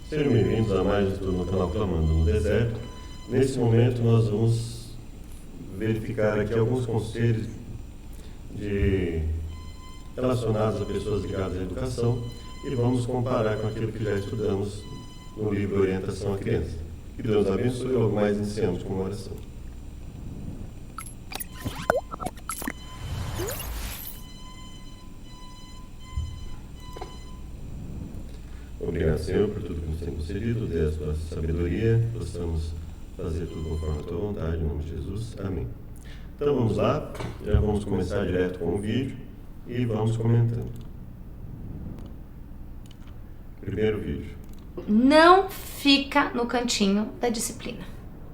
Sejam bem-vindos a mais um estudo no canal Clamando no Deserto. Nesse momento nós vamos verificar aqui alguns conselhos relacionados a pessoas ligadas à educação e vamos comparar com aquilo que já estudamos no livro Orientação à Criança. Que Deus abençoe e logo mais iniciamos com uma oração. Obrigado, Senhor, por tudo que nos tem concedido, dê a sua sabedoria, possamos fazer tudo conforme a tua vontade, em nome de Jesus. Amém. Então vamos lá, já vamos começar direto com o vídeo e vamos comentando. Primeiro vídeo. Não fica no cantinho da disciplina.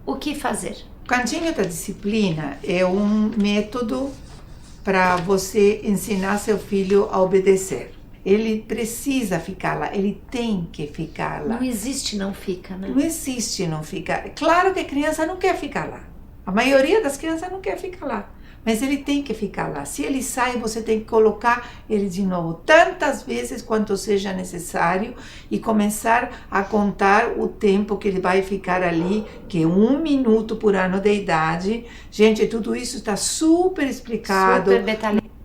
O que fazer? O cantinho da disciplina é um método para você ensinar seu filho a obedecer. Ele precisa ficar lá, ele tem que ficar lá. Não existe não fica, né? Não existe não ficar. Claro que a criança não quer ficar lá. A maioria das crianças não quer ficar lá. Mas ele tem que ficar lá. Se ele sai, você tem que colocar ele de novo tantas vezes quanto seja necessário e começar a contar o tempo que ele vai ficar ali, que é 1 minuto por ano de idade. Gente, tudo isso está super explicado. Super detalhado.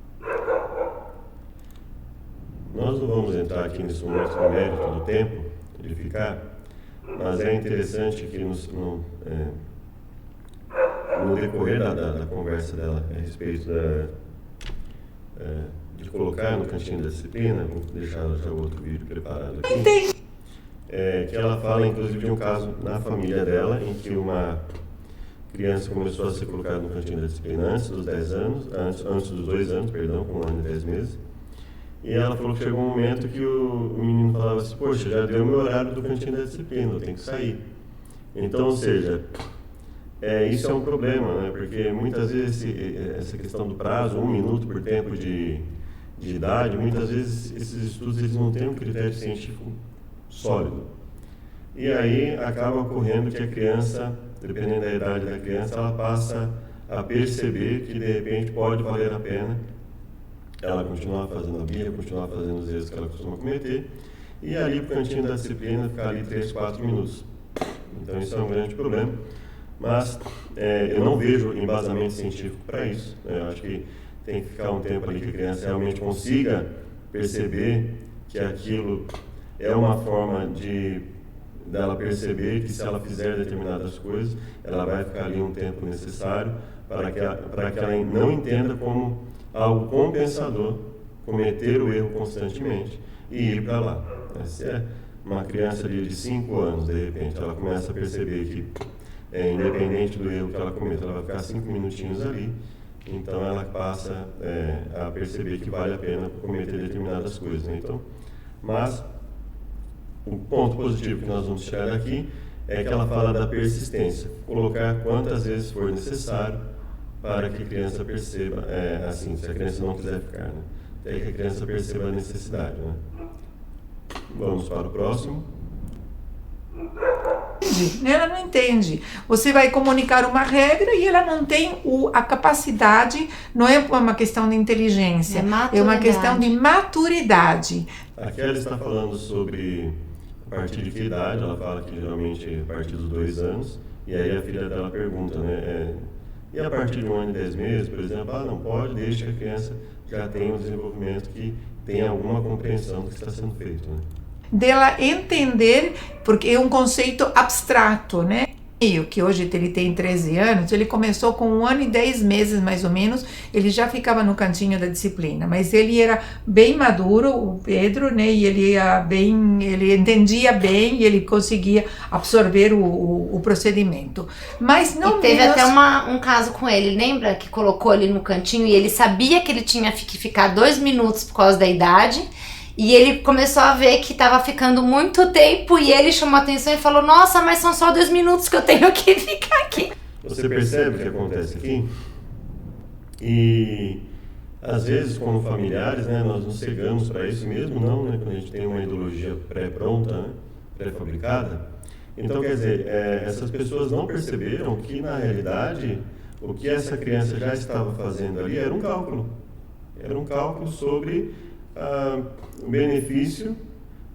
Nós não vamos entrar aqui nesse momento no mérito do tempo de ficar, mas é interessante que no decorrer da conversa dela a respeito de colocar no cantinho da disciplina, vou deixar já o outro vídeo preparado aqui, que ela fala inclusive de um caso na família dela, em que uma criança começou a ser colocada no cantinho da disciplina antes dos 2 anos, com 1 ano e 10 meses, e ela falou que chegou um momento que o menino falava assim, poxa, já deu meu horário do cantinho da disciplina, eu tenho que sair. Então, ou seja, isso é um problema, né? Porque muitas vezes essa questão do prazo, 1 minuto por tempo de idade, muitas vezes esses estudos eles não têm um critério científico sólido. E aí acaba ocorrendo que a criança, dependendo da idade da criança, ela passa a perceber que de repente pode valer a pena ela continuar fazendo a Bíblia, continuar fazendo os erros que ela costuma cometer, e ali pro cantinho da disciplina ficar ali 3, 4 minutos. Então isso é um grande problema, mas eu não vejo embasamento científico para isso. Eu acho que tem que ficar um tempo ali que a criança realmente consiga perceber que aquilo é uma forma dela perceber que se ela fizer determinadas coisas, ela vai ficar ali um tempo necessário para que ela não entenda como algo compensador cometer o erro constantemente e ir para lá. Se é uma criança de 5 anos, de repente, ela começa a perceber que, independente do erro que ela cometa, ela vai ficar 5 minutinhos ali, então ela passa a perceber que vale a pena cometer determinadas coisas. Né? Então, mas o ponto positivo que nós vamos tirar daqui é que ela fala da persistência, colocar quantas vezes for necessário para que a criança perceba, assim, se a criança não quiser ficar, né? Até que a criança perceba a necessidade, né? Vamos para o próximo. Ela não entende. Você vai comunicar uma regra e ela não tem a capacidade, não é uma questão de inteligência, é uma questão de maturidade. Aqui ela está falando sobre a partir de que idade, ela fala que geralmente a partir dos 2 anos, e aí a filha dela pergunta, né? E a partir de 1 ano e 10 meses, por exemplo, não pode, deixa que a criança já tenha um desenvolvimento que tenha alguma compreensão do que está sendo feito, né? Dela entender, porque é um conceito abstrato, né? E que hoje ele tem 13 anos, ele começou com 1 ano e 10 meses mais ou menos, ele já ficava no cantinho da disciplina, mas ele era bem maduro, o Pedro, né, e ele entendia bem e ele conseguia absorver o procedimento. Mas não e teve até um caso com ele, lembra que colocou ele no cantinho e ele sabia que ele tinha que ficar 2 minutos por causa da idade, e ele começou a ver que estava ficando muito tempo e ele chamou a atenção e falou, nossa, mas são só 2 minutos que eu tenho que ficar aqui. Você percebe o que acontece aqui? E às vezes, como familiares, né, nós nos cegamos para isso mesmo, não, né, quando a gente tem uma ideologia pré-pronta, né, pré-fabricada. Então, quer dizer, essas pessoas não perceberam que, na realidade, o que essa criança já estava fazendo ali era um cálculo. Era um cálculo sobre o benefício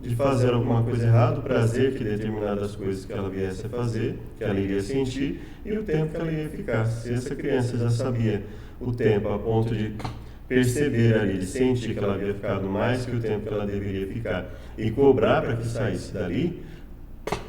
de fazer alguma coisa errada, o prazer que determinadas coisas que ela viesse a fazer, que ela iria sentir, e o tempo que ela iria ficar. Se essa criança já sabia o tempo a ponto de perceber ali, de sentir que ela havia ficado mais que o tempo que ela deveria ficar e cobrar para que saísse dali,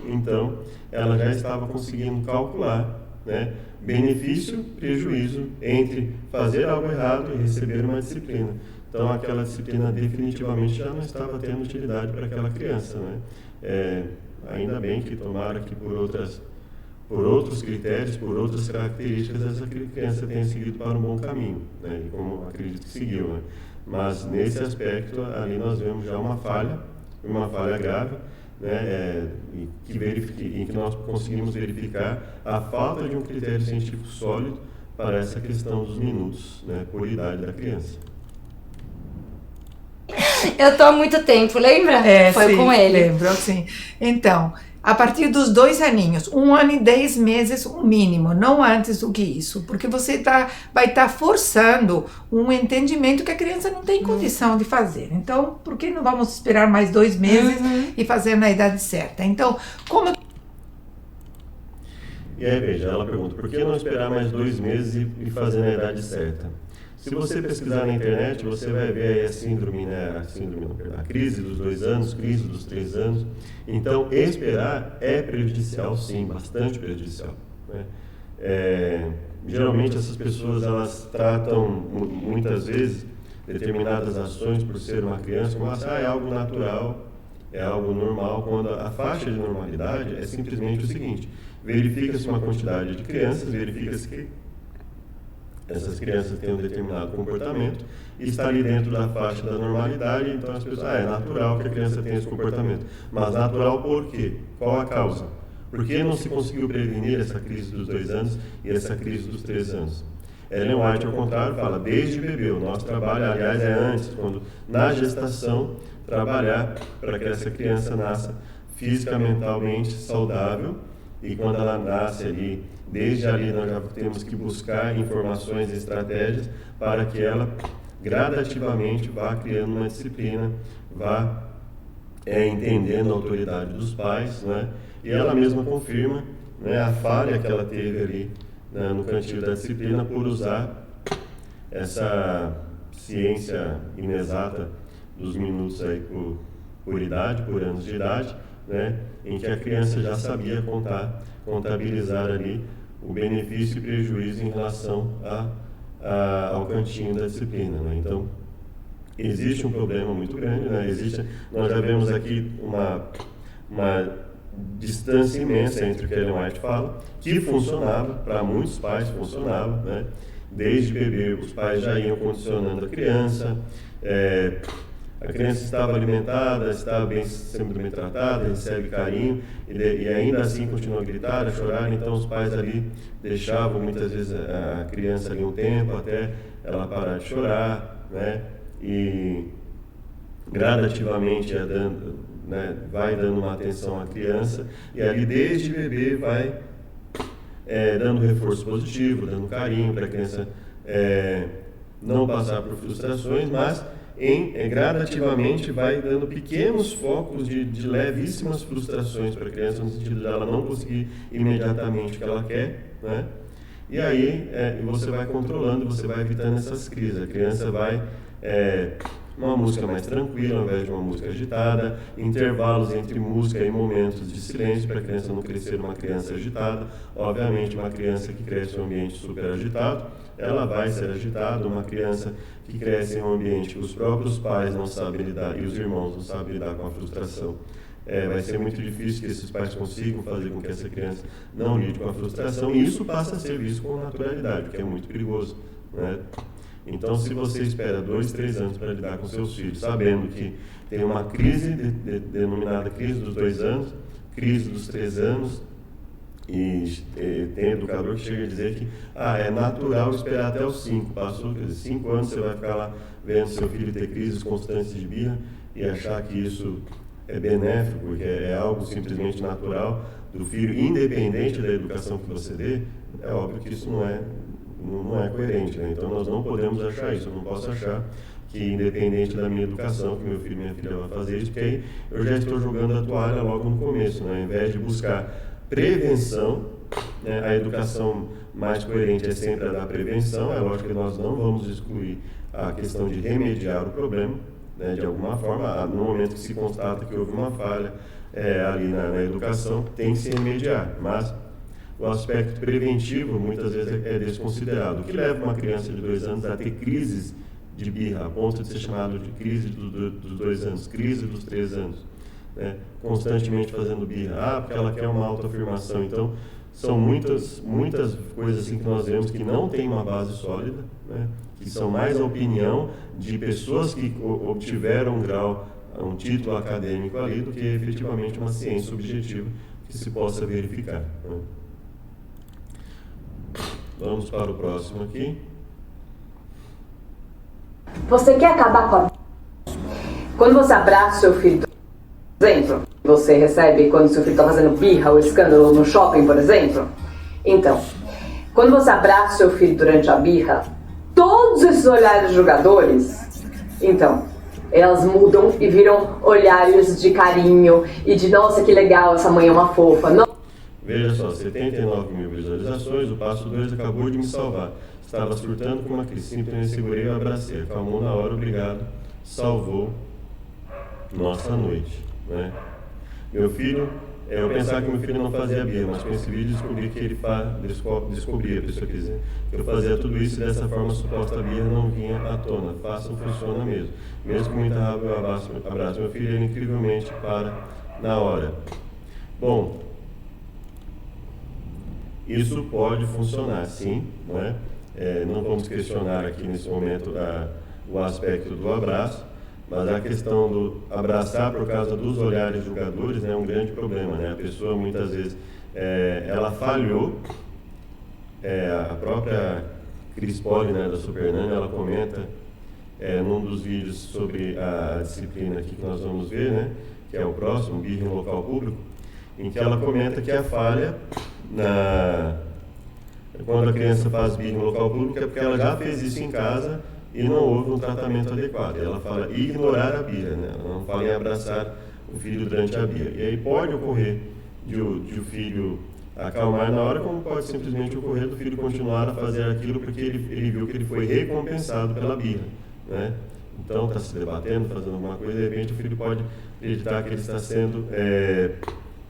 então ela já estava conseguindo calcular, né, benefício, prejuízo entre fazer algo errado e receber uma disciplina. Então aquela disciplina definitivamente já não estava tendo utilidade para aquela criança, né? Ainda bem que tomara que por outros critérios, por outras características, essa criança tenha seguido para um bom caminho, né? E como acredito que seguiu, né? Mas nesse aspecto ali nós vemos já uma falha grave, né? Em que nós conseguimos verificar a falta de um critério científico sólido para essa questão dos minutos, né, por idade da criança. Eu tô há muito tempo, lembra? Foi sim, com ele. Lembro, sim. Então, a partir dos 2 aninhos, 1 ano e 10 meses, o mínimo, não antes do que isso, porque você vai estar forçando um entendimento que a criança não tem condição de fazer. Então, por que não vamos esperar mais 2 meses e fazer na idade certa? Então, como... E aí, veja, ela pergunta, por que não esperar mais 2 meses e fazer na idade certa? Se você pesquisar na internet, você vai ver aí a síndrome, né? A crise dos 2 anos, crise dos 3 anos. Então, esperar é prejudicial, sim, bastante prejudicial, né? Geralmente essas pessoas, elas tratam muitas vezes determinadas ações por ser uma criança como é algo natural, é algo normal, quando a faixa de normalidade é simplesmente o seguinte: verifica-se uma quantidade de crianças, verifica-se que essas crianças têm um determinado comportamento e está ali dentro da faixa da normalidade, então as pessoas, é natural que a criança tenha esse comportamento. Mas natural por quê? Qual a causa? Por que não se conseguiu prevenir essa crise dos 2 anos e essa crise dos 3 anos? Ellen White, ao contrário, fala, desde bebê, o nosso trabalho, aliás, é antes, quando na gestação, trabalhar para que essa criança nasça física, mentalmente saudável, e quando ela nasce ali, desde ali nós já temos que buscar informações e estratégias para que ela gradativamente vá criando uma disciplina, vá entendendo a autoridade dos pais, né? E ela mesma confirma, né, a falha que ela teve ali, né, no cantinho da disciplina por usar essa ciência inexata dos minutos aí por idade, por anos de idade, né, em que a criança já sabia contabilizar ali o benefício e prejuízo em relação ao cantinho da disciplina, né? Então, existe um problema muito grande, né? Nós já vemos aqui uma distância imensa entre o que a Ellen White fala, que funcionava, para muitos pais funcionava, né? Desde bebê, os pais já iam condicionando a criança, a criança estava alimentada, estava sendo bem tratada, recebe carinho, e ainda assim continua a gritar, a chorar, então os pais ali deixavam muitas vezes a criança ali um tempo até ela parar de chorar, né? E gradativamente vai dando uma atenção à criança, e ali desde bebê vai dando reforço positivo, dando carinho para a criança não passar por frustrações, mas gradativamente vai dando pequenos focos de levíssimas frustrações para a criança, no sentido de ela não conseguir imediatamente o que ela quer, né? E aí você vai controlando, você vai evitando essas crises. A criança vai uma música mais tranquila ao invés de uma música agitada, intervalos entre música e momentos de silêncio para a criança não crescer uma criança agitada. Obviamente, uma criança que cresce em um ambiente super agitado, ela vai ser agitada. Uma criança que cresce em um ambiente que os próprios pais não sabem lidar e os irmãos não sabem lidar com a frustração, vai ser muito difícil que esses pais consigam fazer com que essa criança não lide com a frustração, e isso passa a ser visto com naturalidade, o que é muito perigoso, né? Então, se você espera 2, 3 anos para lidar com seus filhos, sabendo que tem uma crise denominada crise dos 2 anos, crise dos 3 anos, e tem educador que chega a dizer que é natural esperar até os 5, passou 5 anos, você vai ficar lá vendo seu filho ter crises constantes de birra e achar que isso é benéfico, que é algo simplesmente natural do filho, independente da educação que você dê. É óbvio que isso não é coerente, né? Então nós não podemos achar isso. Eu não posso achar que independente da minha educação, que meu filho e minha filha vão fazer isso, porque aí eu já estou jogando a toalha logo no começo, né? Ao invés de buscar prevenção, né? A educação mais coerente é sempre a da prevenção. É lógico que nós não vamos excluir a questão de remediar o problema, né? De alguma forma, no momento que se constata que houve uma falha ali na educação, tem que se remediar, mas o aspecto preventivo muitas vezes é desconsiderado, o que leva uma criança de 2 anos a ter crises de birra, a ponto de ser chamado de crise dos 2 anos, crise dos 3 anos, né? Constantemente fazendo birra, porque ela quer uma autoafirmação. Então, são muitas coisas assim que nós vemos que não tem uma base sólida, né? Que são mais a opinião de pessoas que obtiveram um grau, um título acadêmico ali, do que efetivamente uma ciência objetiva que se possa verificar, né? Vamos para o próximo aqui. Você quer acabar com a... Quando você abraça seu filho, por exemplo, você recebe quando seu filho está fazendo birra ou escândalo no shopping, por exemplo? Então, quando você abraça seu filho durante a birra, todos esses olhares julgadores, então, elas mudam e viram olhares de carinho e de nossa, que legal, essa mãe é uma fofa. Veja só, 79 mil visualizações, o passo 2 acabou de me salvar. Estava surtando com uma crise, simplesmente segurei e abracei. Acalmou na hora, obrigado. Salvou nossa noite, né? Meu filho, eu pensava que meu filho não fazia birra, mas com esse vídeo descobri que ele descobri, a pessoa quer dizer, que eu fazia tudo isso e dessa forma a suposta birra não vinha à tona. Façam, funciona mesmo. Mesmo com muita raiva, eu abraço meu filho e ele incrivelmente para na hora. Bom, isso pode funcionar, sim, não é? Não vamos questionar aqui nesse momento o aspecto do abraço, mas a questão do abraçar por causa dos olhares julgadores é um grande problema, né? A pessoa muitas vezes ela falhou, a própria Cris Poli, né, da Super Nani, ela comenta num dos vídeos sobre a disciplina aqui que nós vamos ver, né, que é o próximo, birra em local público, em que ela comenta que a falha quando a criança faz birra em local público é porque ela já fez isso em casa e não houve um tratamento adequado. Ela fala ignorar a birra, né? Ela não fala em abraçar o filho durante a birra. E aí pode ocorrer de o filho acalmar na hora, como pode simplesmente ocorrer do filho continuar a fazer aquilo porque ele viu que ele foi recompensado pela birra, né? Então está se debatendo, fazendo alguma coisa, de repente o filho pode acreditar que ele está sendo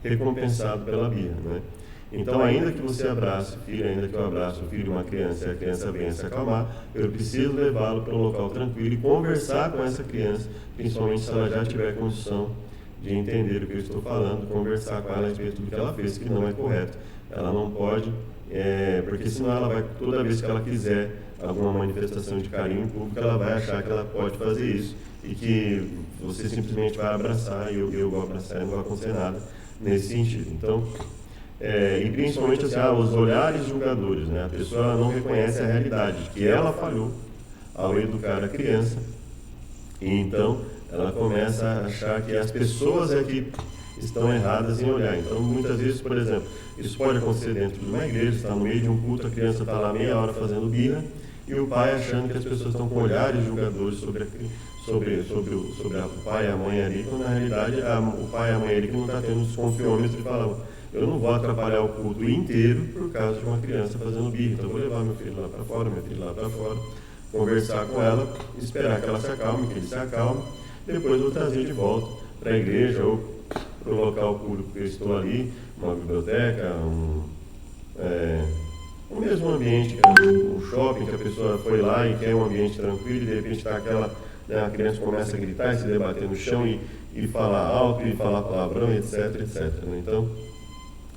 recompensado pela birra, né? Então, ainda que você abrace o filho, ainda que eu abrace o filho de uma criança e a criança venha se acalmar, eu preciso levá-lo para um local tranquilo e conversar com essa criança, principalmente se ela já tiver condição de entender o que eu estou falando, conversar com ela a respeito do que ela fez, que não é correto. Ela não pode, porque senão ela vai, toda vez que ela quiser alguma manifestação de carinho público, ela vai achar que ela pode fazer isso e que você simplesmente vai abraçar e eu vou abraçar e não vai acontecer nada nesse sentido. Então, e principalmente assim, os olhares julgadores, né? A pessoa não reconhece a realidade, que ela falhou ao educar a criança, e então ela começa a achar que as pessoas é que estão erradas em olhar. Então, muitas vezes, por exemplo, isso pode acontecer dentro de uma igreja, está no meio de um culto, a criança está lá meia hora fazendo birra, e o pai achando que as pessoas estão com olhares julgadores sobre o pai e a mãe ali, quando na realidade o pai e a mãe ali que não está tendo desconfiômetro de falar, eu não vou atrapalhar o culto inteiro por causa de uma criança fazendo birra, então eu vou levar meu filho lá para fora, minha filha lá para fora, conversar com ela, esperar que ela se acalme, que ele se acalme, depois vou trazer de volta para a igreja ou para o local público que eu estou ali, uma biblioteca, o mesmo ambiente, um shopping que a pessoa foi lá e quer um ambiente tranquilo e de repente está a criança começa a gritar e se debater no chão e falar alto e falar palavrão, etc, etc. Né? Então,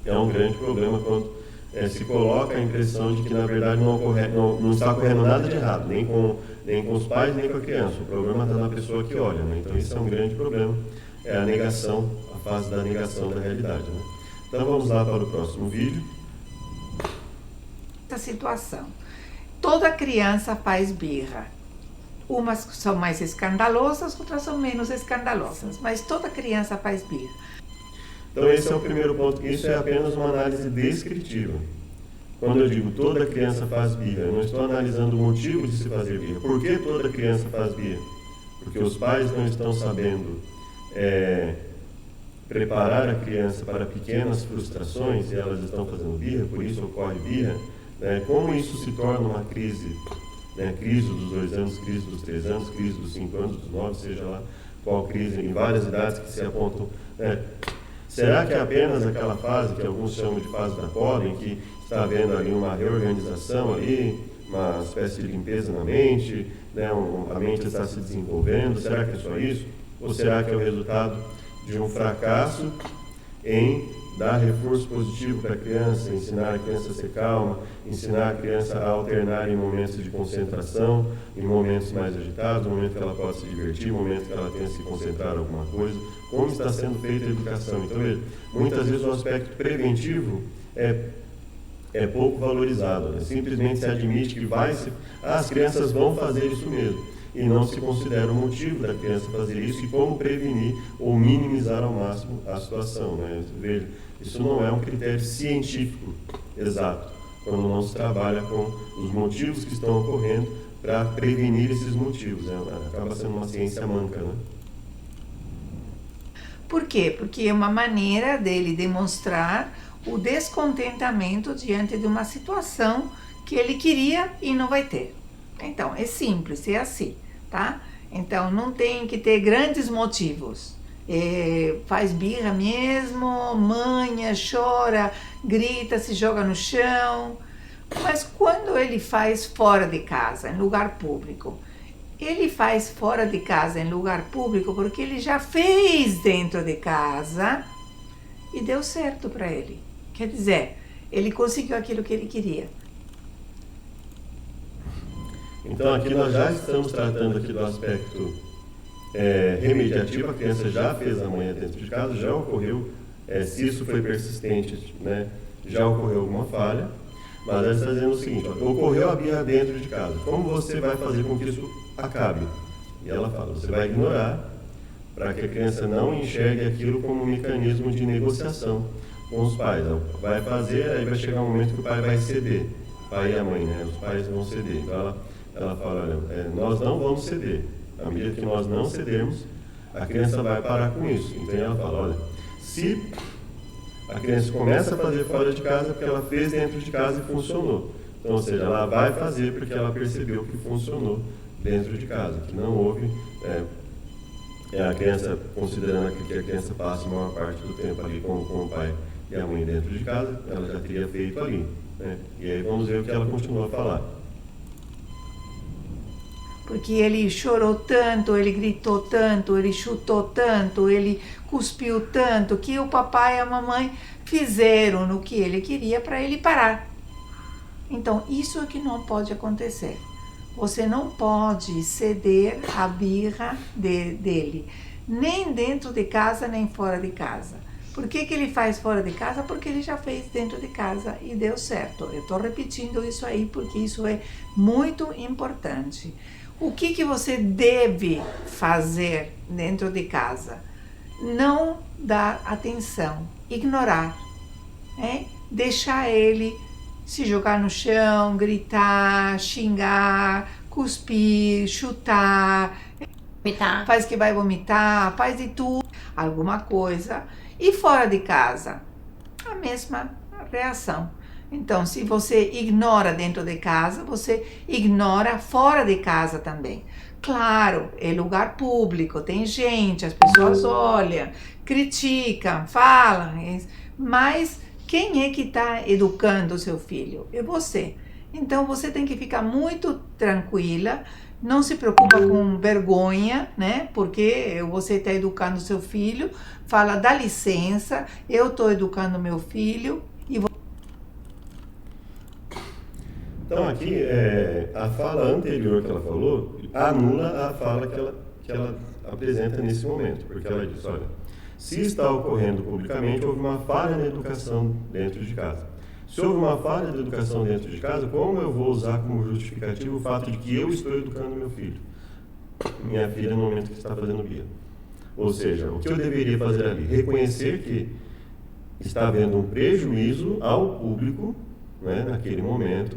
é um grande problema quando se coloca a impressão de que na verdade não está ocorrendo nada de errado, nem com os pais, nem com a criança. O problema está na pessoa que olha, né? Então isso é um grande problema, é a negação, a fase da negação da realidade, né? Então vamos lá para o próximo vídeo. Essa situação, toda criança faz birra. Umas são mais escandalosas, outras são menos escandalosas, mas toda criança faz birra. Então esse é o primeiro ponto, isso é apenas uma análise descritiva. quando eu digo toda criança faz birra, eu não estou analisando o motivo de se fazer birra. Por que toda criança faz birra? Porque os pais não estão sabendo preparar a criança para pequenas frustrações e elas estão fazendo birra, por isso ocorre birra. Como isso se torna uma crise? Crise dos 2 anos, crise dos 3 anos, crise dos 5 anos, dos 9, seja lá qual crise, em várias idades que se apontam. Será que é apenas aquela fase que alguns chamam de fase da poda, em que está havendo ali uma reorganização ali, uma espécie de limpeza na mente, a mente está se desenvolvendo? Será que é só isso? Ou será que é o resultado de um fracasso em dar reforço positivo para a criança, ensinar a criança a ser calma, ensinar a criança a alternar em momentos de concentração, em momentos mais agitados, no momento que ela possa se divertir, no momento que ela tenha que se concentrar em alguma coisa? Como está sendo feita a educação? Então, muitas vezes o aspecto preventivo é pouco valorizado. Simplesmente se admite que as crianças vão fazer isso mesmo, e não se considera o motivo da criança fazer isso e como prevenir ou minimizar ao máximo a situação. Veja, isso não é um critério científico exato, quando não se trabalha com os motivos que estão ocorrendo para prevenir esses motivos. Acaba sendo uma ciência manca, Por quê? Porque é uma maneira dele demonstrar o descontentamento diante de uma situação que ele queria e não vai ter. Então, é simples, é assim, tá? Então, não tem que ter grandes motivos. Faz birra mesmo, manha, chora, grita, se joga no chão. Mas quando ele faz fora de casa, em lugar público, ele faz fora de casa, em lugar público, porque ele já fez dentro de casa e deu certo para ele. Quer dizer, ele conseguiu aquilo que ele queria. Então, aqui nós já estamos tratando aqui do aspecto remediativo. A criança já fez a manha dentro de casa, já ocorreu, se isso foi persistente, já ocorreu alguma falha, mas ela está dizendo o seguinte: ocorreu a birra dentro de casa, como você vai fazer com que isso acabe? E ela fala, você vai ignorar, para que a criança não enxergue aquilo como um mecanismo de negociação com os pais. Ela vai fazer, aí vai chegar um momento que o pai vai ceder, o pai e a mãe, os pais vão ceder. Então ela fala, olha, nós não vamos ceder. À medida que nós não cedermos, a criança vai parar com isso. Então ela fala, olha, se a criança começa a fazer fora de casa porque ela fez dentro de casa e funcionou. Então, ou seja, ela vai fazer porque ela percebeu que funcionou dentro de casa, que não houve a criança, considerando que a criança passa a maior parte do tempo ali com o pai e a mãe dentro de casa, ela já teria feito ali. E aí vamos ver o que ela continua a falar. Porque ele chorou tanto, ele gritou tanto, ele chutou tanto, ele cuspiu tanto, que o papai e a mamãe fizeram no que ele queria para ele parar. Então, isso é que não pode acontecer. Você não pode ceder à birra dele, nem dentro de casa, nem fora de casa. Por que ele faz fora de casa? Porque ele já fez dentro de casa e deu certo. Eu estou repetindo isso aí porque isso é muito importante. O que você deve fazer dentro de casa? Não dar atenção, ignorar, deixar ele se jogar no chão, gritar, xingar, cuspir, chutar, Vomitar. Faz que vai vomitar, faz de tudo, alguma coisa. E fora de casa, a mesma reação. Então, se você ignora dentro de casa, você ignora fora de casa também. Claro, é lugar público, tem gente, as pessoas olham, criticam, falam, mas quem é que está educando o seu filho? É você. Então, você tem que ficar muito tranquila, não se preocupa com vergonha, porque você está educando o seu filho, fala, dá licença, eu estou educando meu filho. Então aqui, a fala anterior que ela falou anula a fala que ela apresenta nesse momento, porque ela diz, olha, se está ocorrendo publicamente, houve uma falha na educação dentro de casa. Se houve uma falha de educação dentro de casa, como eu vou usar como justificativo o fato de que eu estou educando meu filho, minha filha, no momento que está fazendo birra? Ou seja, o que eu deveria fazer ali? Reconhecer que está havendo um prejuízo ao público né, naquele momento,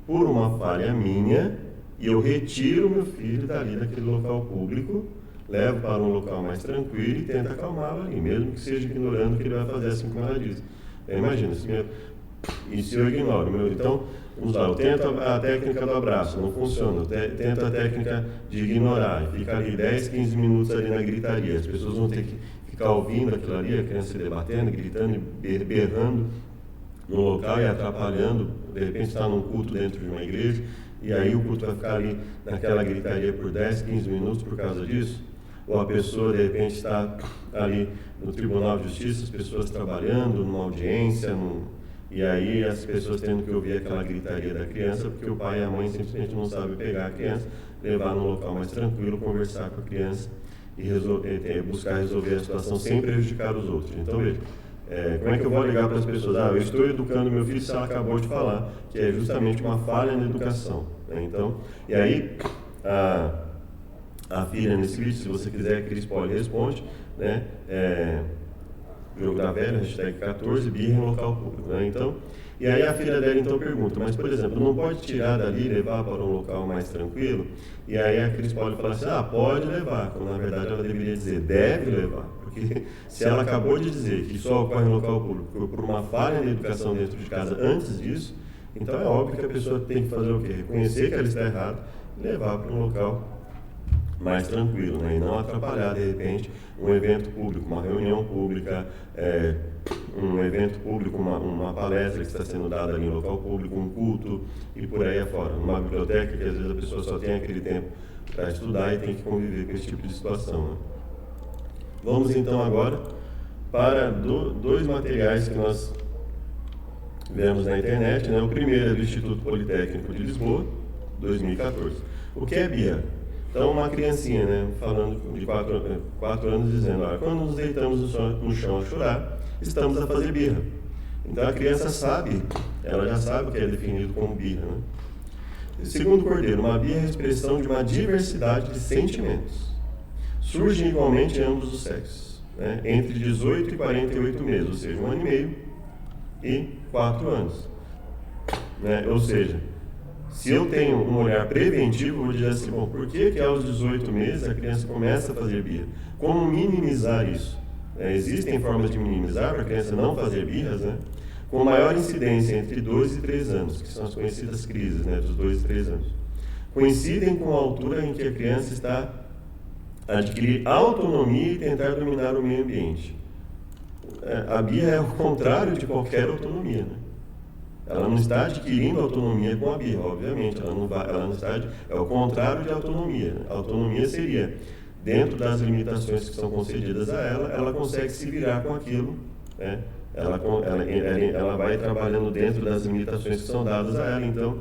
por uma falha minha, e eu retiro meu filho dali daquele local público, levo para um local mais tranquilo e tento acalmá-lo ali, mesmo que seja ignorando o que ele vai fazer, assim como ela diz. Imagina, e se eu ignoro? Então, vamos lá, eu tento a técnica do abraço, não funciona, eu tento a técnica de ignorar, e fica ali 10, 15 minutos ali na gritaria, as pessoas vão ter que ficar ouvindo aquilo ali, a criança se debatendo, gritando, berrando no local e atrapalhando, de repente está num culto dentro de uma igreja, e aí o culto vai ficar ali naquela gritaria por 10, 15 minutos por causa disso. Ou a pessoa, de repente, está ali no Tribunal de Justiça, as pessoas trabalhando numa audiência, e aí as pessoas tendo que ouvir aquela gritaria da criança, porque o pai e a mãe simplesmente não sabem pegar a criança, levar num local mais tranquilo, conversar com a criança e buscar resolver a situação sem prejudicar os outros. Então, veja, como é que eu vou ligar para as pessoas? Eu estou educando meu filho se ela acabou de falar, que é justamente uma falha na educação. Né? Então, e aí, a filha nesse vídeo, se você quiser, Cris Poli responde, né? Jogo da velha, hashtag 14, birra em local público. Né? Então, e aí a filha dela então pergunta, mas por exemplo, não pode tirar dali e levar para um local mais tranquilo? E aí a Cris Poli fala assim, pode levar, quando na verdade ela deveria dizer, deve levar. Porque se ela acabou de dizer que só ocorre em local público por uma falha na educação dentro de casa antes disso, então é óbvio que a pessoa tem que fazer o quê? Reconhecer que ela está errada e levar para um local mais tranquilo, né? E não atrapalhar, de repente, um evento público, uma reunião pública, um evento público, uma palestra que está sendo dada ali em local público, um culto e por aí afora. Numa biblioteca que às vezes a pessoa só tem aquele tempo para estudar e tem que conviver com esse tipo de situação. Né? Vamos então agora para dois materiais que nós vemos na internet. Né? O primeiro é do Instituto Politécnico de Lisboa, 2014. O que é birra? Então, uma criancinha, né, falando de 4 anos, dizendo, quando nos deitamos no chão a chorar, estamos a fazer birra. Então, a criança sabe, ela já sabe o que é definido como birra. Né? Segundo Cordeiro, uma birra é a expressão de uma diversidade de sentimentos. Surge igualmente em ambos os sexos, né, entre 18 e 48 meses, ou seja, 1 ano e meio e 4 anos. Né? Ou seja, se eu tenho um olhar preventivo, eu vou dizer assim, bom, por que aos 18 meses a criança começa a fazer birra? Como minimizar isso? Existem formas de minimizar para a criança não fazer birras, né? Com maior incidência entre 2 e 3 anos, que são as conhecidas crises, né, dos 2 e 3 anos. Coincidem com a altura em que a criança está a adquirir autonomia e tentar dominar o meio ambiente. A birra é o contrário de qualquer autonomia, né? Ela não está adquirindo autonomia com a birra, obviamente. Ela não está, é o contrário de autonomia. A autonomia seria, dentro das limitações que são concedidas a ela consegue se virar com aquilo. Né? Ela vai trabalhando dentro das limitações que são dadas a ela. Então,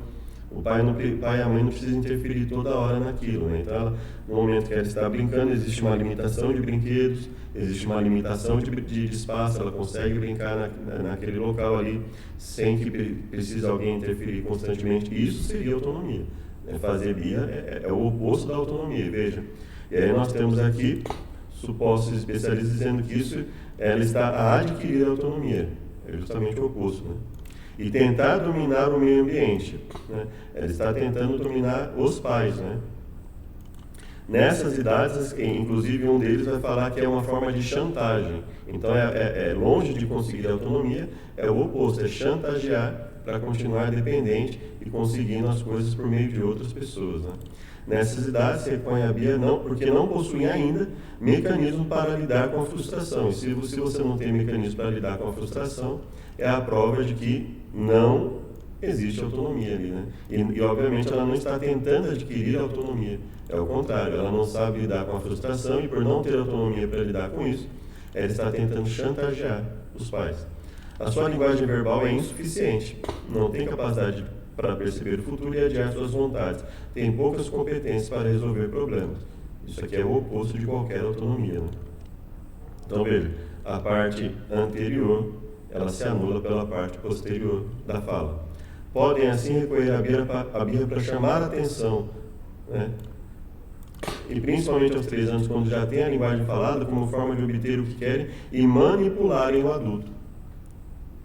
o pai e a mãe não precisam interferir toda hora naquilo. Né? Então, no momento que ela está brincando, existe uma limitação de brinquedos, existe uma limitação de espaço, ela consegue brincar naquele local ali, sem que precise alguém interferir constantemente. Isso seria autonomia. Né? Fazer birra é o oposto da autonomia, veja. E aí nós temos aqui supostos especialistas dizendo que isso ela está a adquirir a autonomia. É justamente o oposto, né? E tentar dominar o meio ambiente. Né? Ela está tentando dominar os pais. Né? Nessas idades, inclusive um deles vai falar que é uma forma de chantagem. Então, longe de conseguir autonomia, é o oposto, é chantagear para continuar dependente e conseguindo as coisas por meio de outras pessoas. Né? Nessas idades, se repõe a birra porque não possuem ainda mecanismo para lidar com a frustração. E se você não tem mecanismo para lidar com a frustração, é a prova de que não existe autonomia ali, né? E obviamente ela não está tentando adquirir autonomia, é o contrário, ela não sabe lidar com a frustração e por não ter autonomia para lidar com isso, ela está tentando chantagear os pais. A sua linguagem verbal é insuficiente, não tem capacidade para perceber o futuro e adiar suas vontades, tem poucas competências para resolver problemas. Isso aqui é o oposto de qualquer autonomia, né? Então veja, a parte anterior ela se anula pela parte posterior da fala. Podem assim recorrer à birra para chamar a atenção, né? E principalmente aos 3 anos, quando já tem a linguagem falada, como forma de obter o que querem e manipularem o adulto.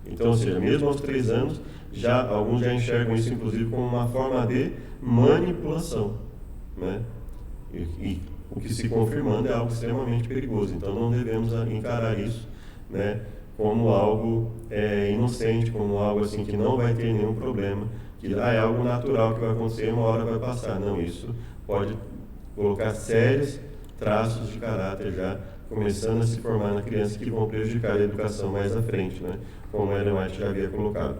Então, ou seja, mesmo aos 3 anos, alguns já enxergam isso, inclusive, como uma forma de manipulação, né? E o que se confirmando é algo extremamente perigoso. Então, não devemos encarar isso, né, como algo inocente, como algo assim que não vai ter nenhum problema, que é algo natural que vai acontecer e uma hora vai passar. Não, isso pode colocar sérios traços de caráter já começando a se formar na criança que vão prejudicar a educação mais à frente, né, como a Ellen White já havia colocado.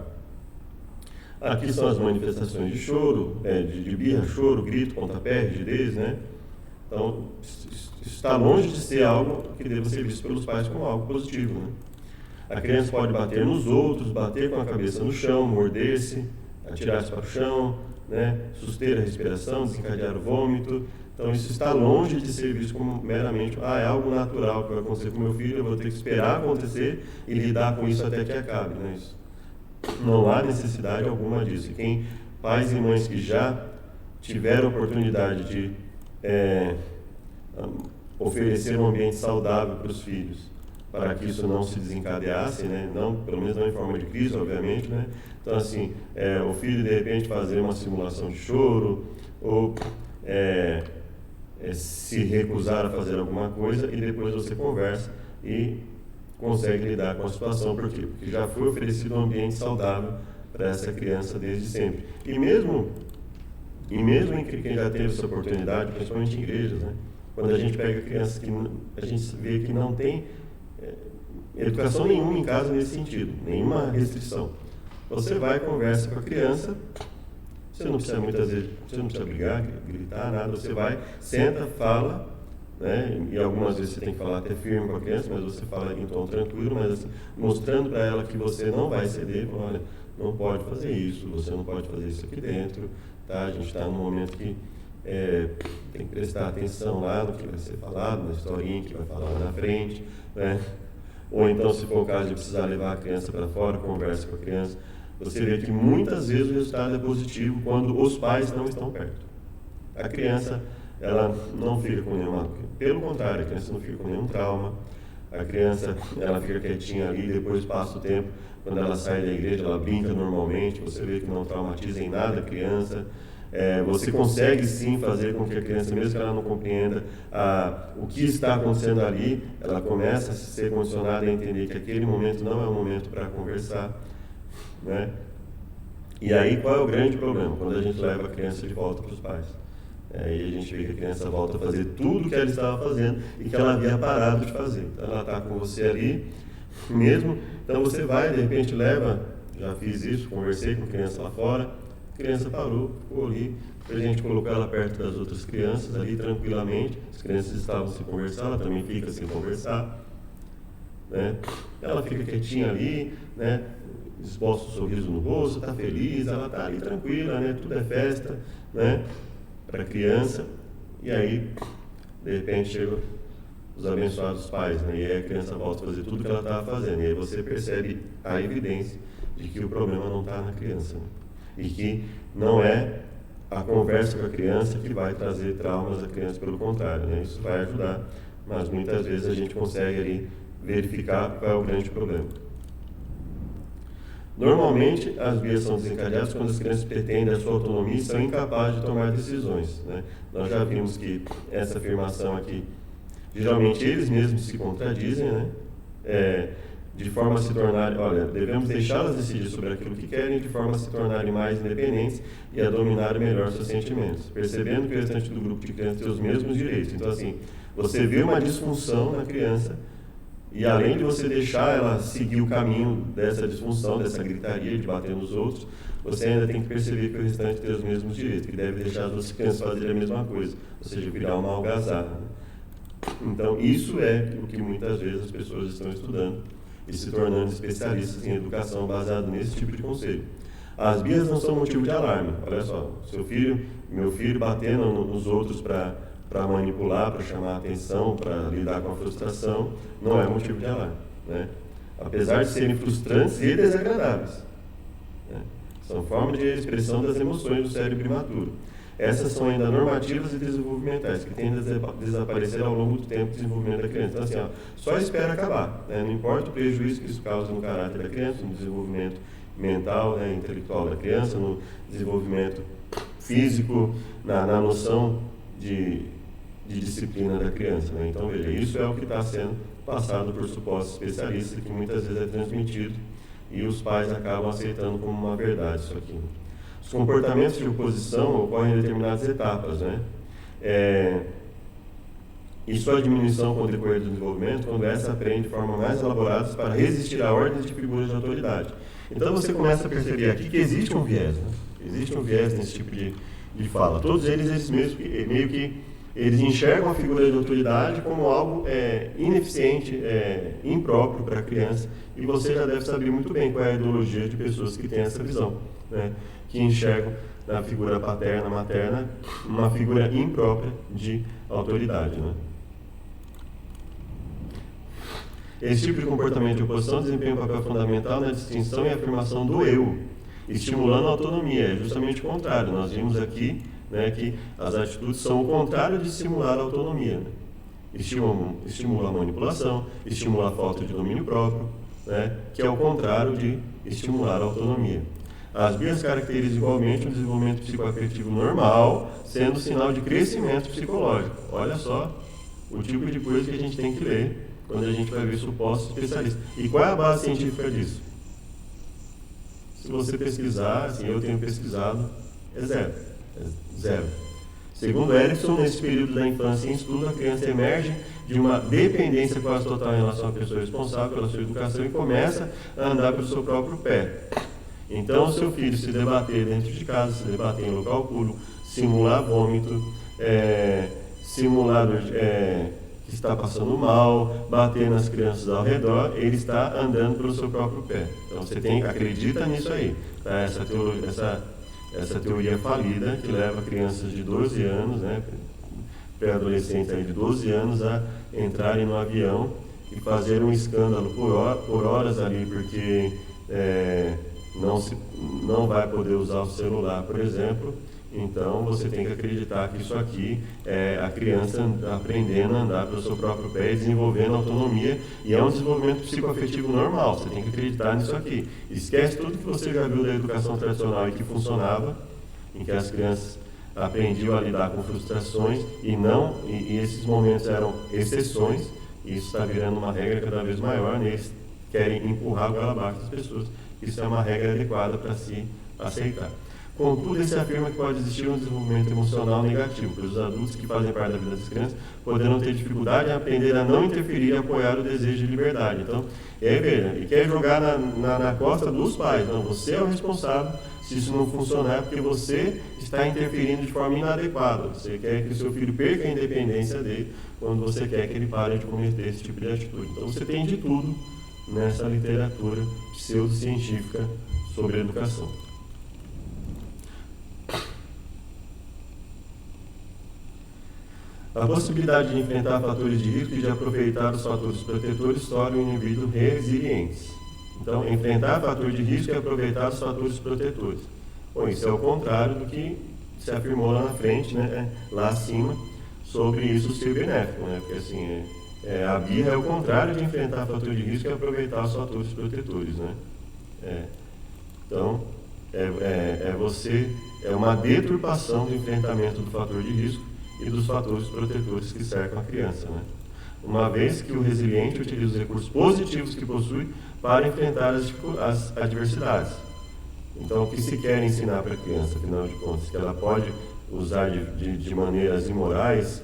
Aqui são as manifestações de choro, de birra, choro, grito, pontapé, rigidez, né? Então, isso está longe de ser algo que deva ser visto pelos pais como algo positivo, né? A criança pode bater nos outros, bater com a cabeça no chão, morder-se, atirar-se para o chão, né? Suster a respiração, desencadear o vômito. Então, isso está longe de ser visto como meramente, é algo natural que vai acontecer com meu filho, eu vou ter que esperar acontecer e lidar com isso até que acabe, né? Isso. Não há necessidade alguma disso. E pais e mães que já tiveram a oportunidade de oferecer um ambiente saudável para os filhos, para que isso não se desencadeasse, né? Não, pelo menos não em forma de crise, obviamente, né? Então, assim, o filho, de repente, fazer uma simulação de choro, ou se recusar a fazer alguma coisa, e depois você conversa e consegue lidar com a situação. Por quê? Porque já foi oferecido um ambiente saudável para essa criança desde sempre. E mesmo em quem já teve essa oportunidade, principalmente em igrejas, né? Quando a gente pega crianças que a gente vê que não tem educação nenhuma em casa nesse sentido, nenhuma restrição. Você vai, conversa com a criança, você não precisa muitas vezes, você não precisa brigar, gritar, nada, você vai, senta, fala, né? E algumas vezes você tem que falar até firme com a criança, mas você fala em tom tranquilo, mas assim, mostrando para ela que você não vai ceder, olha, não pode fazer isso, você não pode fazer isso aqui dentro, tá? A gente está num momento que tem que prestar atenção lá no que vai ser falado, na historinha que vai falar lá na frente, né? Ou então, se for o caso de precisar levar a criança para fora, conversa com a criança. Você vê que muitas vezes o resultado é positivo quando os pais não estão perto. A criança, ela não fica com nenhuma... Pelo contrário, a criança não fica com nenhum trauma. A criança, ela fica quietinha ali, depois passa o tempo. Quando ela sai da igreja, ela brinca normalmente. Você vê que não traumatiza em nada a criança. Você consegue sim fazer com que a criança, mesmo que ela não compreenda o que está acontecendo ali, ela começa a ser condicionada a entender que aquele momento não é um momento para conversar, né? E aí qual é o grande problema? Quando a gente leva a criança de volta para os pais. Aí a gente vê que a criança volta a fazer tudo o que ela estava fazendo e que ela havia parado de fazer. Então ela está com você ali mesmo, então você vai, de repente leva, já fiz isso, conversei com a criança lá fora, a criança parou, ficou ali, a gente colocou ela perto das outras crianças ali tranquilamente, as crianças estavam sem conversar, ela também fica sem conversar, né? Ela fica quietinha ali, né? Exposta um sorriso no rosto, está feliz, ela está ali tranquila, né? Tudo é festa, né? Para a criança, e aí, de repente, chegam os abençoados pais, né? E aí a criança volta a fazer tudo que ela estava fazendo, e aí você percebe a evidência de que o problema não está na criança, né? E que não é a conversa com a criança que vai trazer traumas à criança, pelo contrário, né? Isso vai ajudar, mas muitas vezes a gente consegue ali verificar qual é o grande problema. Normalmente, as birras são desencadeadas quando as crianças pretendem a sua autonomia e são incapazes de tomar decisões, né? Nós já vimos que essa afirmação aqui, geralmente eles mesmos se contradizem, né? De forma a se tornarem, olha, devemos deixá-las decidir sobre aquilo que querem, de forma a se tornarem mais independentes e a dominar melhor seus sentimentos, percebendo que o restante do grupo de crianças tem os mesmos direitos. Então, assim, você vê uma disfunção na criança e, além de você deixar ela seguir o caminho dessa disfunção, dessa gritaria de bater nos outros, você ainda tem que perceber que o restante tem os mesmos direitos, que deve deixar as outras crianças fazerem a mesma coisa, ou seja, virar uma algazarra, né? Então, isso é o que muitas vezes as pessoas estão estudando e se tornando especialistas em educação baseado nesse tipo de conselho. As birras não são motivo de alarme. Olha só, meu filho batendo nos outros para manipular, para chamar a atenção, para lidar com a frustração, não é motivo de alarme, né? Apesar de serem frustrantes e desagradáveis, né? São formas de expressão das emoções do cérebro imaturo. Essas são ainda normativas e desenvolvimentais, que tendem a desaparecer ao longo do tempo do desenvolvimento da criança. Então, assim, ó, só espera acabar, né? Não importa o prejuízo que isso causa no caráter da criança, no desenvolvimento mental, né, intelectual da criança, no desenvolvimento físico, na noção de disciplina da criança, né? Então, veja, isso é o que está sendo passado por supostos especialistas, que muitas vezes é transmitido e os pais acabam aceitando como uma verdade isso aqui. Os comportamentos de oposição ocorrem em determinadas etapas, né? E sua diminuição com o decorrer do desenvolvimento, quando essa aprende de forma mais elaborada para resistir a ordens de figuras de autoridade. Então você começa a perceber aqui que existe um viés, né? Existe um viés nesse tipo de fala. Todos eles mesmos, meio que eles enxergam a figura de autoridade como algo ineficiente, impróprio para a criança, e você já deve saber muito bem qual é a ideologia de pessoas que têm essa visão, né? Que enxergam na figura paterna, materna, uma figura imprópria de autoridade, né? Esse tipo de comportamento de oposição desempenha um papel fundamental na distinção e afirmação do eu, estimulando a autonomia. É justamente o contrário. Nós vimos aqui, né, que as atitudes são o contrário de estimular a autonomia, né? Estimula a manipulação, estimula a falta de domínio próprio, né, que é o contrário de estimular a autonomia. As bias caracterizam igualmente o desenvolvimento psicoafetivo normal, sendo sinal de crescimento psicológico. Olha só o tipo de coisa que a gente tem que ler quando a gente vai ver supostos especialistas. E qual é a base científica disso? Se você pesquisar, assim, eu tenho pesquisado, é zero. Zero. Segundo Erickson, nesse período da infância em estudo, a criança emerge de uma dependência quase total em relação à pessoa responsável pela sua educação e começa a andar pelo seu próprio pé. Então, o seu filho se debater dentro de casa, se debater em local público, simular vômito, simular que está passando mal, bater nas crianças ao redor, ele está andando pelo seu próprio pé. Então, você acredita nisso aí, tá? Essa teoria falida que leva crianças de 12 anos, né, pré-adolescentes aí de 12 anos, a entrarem no avião e fazer um escândalo por horas ali, porque não vai poder usar o celular, por exemplo. Então, você tem que acreditar que isso aqui é a criança aprendendo a andar pelo seu próprio pé e desenvolvendo autonomia, e é um desenvolvimento psicoafetivo normal. Você tem que acreditar nisso aqui. Esquece tudo que você já viu da educação tradicional e que funcionava, em que as crianças aprendiam a lidar com frustrações e esses momentos eram exceções, e isso está virando uma regra cada vez maior, né? Eles querem empurrar a goela abaixo das pessoas. Isso é uma regra adequada para se aceitar. Contudo, ele se afirma que pode existir um desenvolvimento emocional negativo, pois os adultos que fazem parte da vida das crianças poderão ter dificuldade em aprender a não interferir e apoiar o desejo de liberdade. Então, ele quer jogar na costa dos pais. Não, você é o responsável se isso não funcionar, porque você está interferindo de forma inadequada. Você quer que o seu filho perca a independência dele quando você quer que ele pare de cometer esse tipo de atitude. Então, você tem de tudo nessa literatura pseudocientífica sobre educação. A possibilidade de enfrentar fatores de risco e de aproveitar os fatores protetores torna o indivíduo resiliente. Então, enfrentar fatores de risco e aproveitar os fatores protetores. Bom, isso é o contrário do que se afirmou lá na frente, né, lá acima, sobre isso ser benéfico, né? Porque assim, a birra é o contrário de enfrentar fatores de risco e aproveitar os fatores protetores, né? Então, é uma deturpação do enfrentamento do fator de risco e dos fatores protetores que cercam a criança, né? Uma vez que o resiliente utiliza os recursos positivos que possui para enfrentar as adversidades. Então, o que se quer ensinar para a criança, afinal de contas, que ela pode usar de maneiras imorais,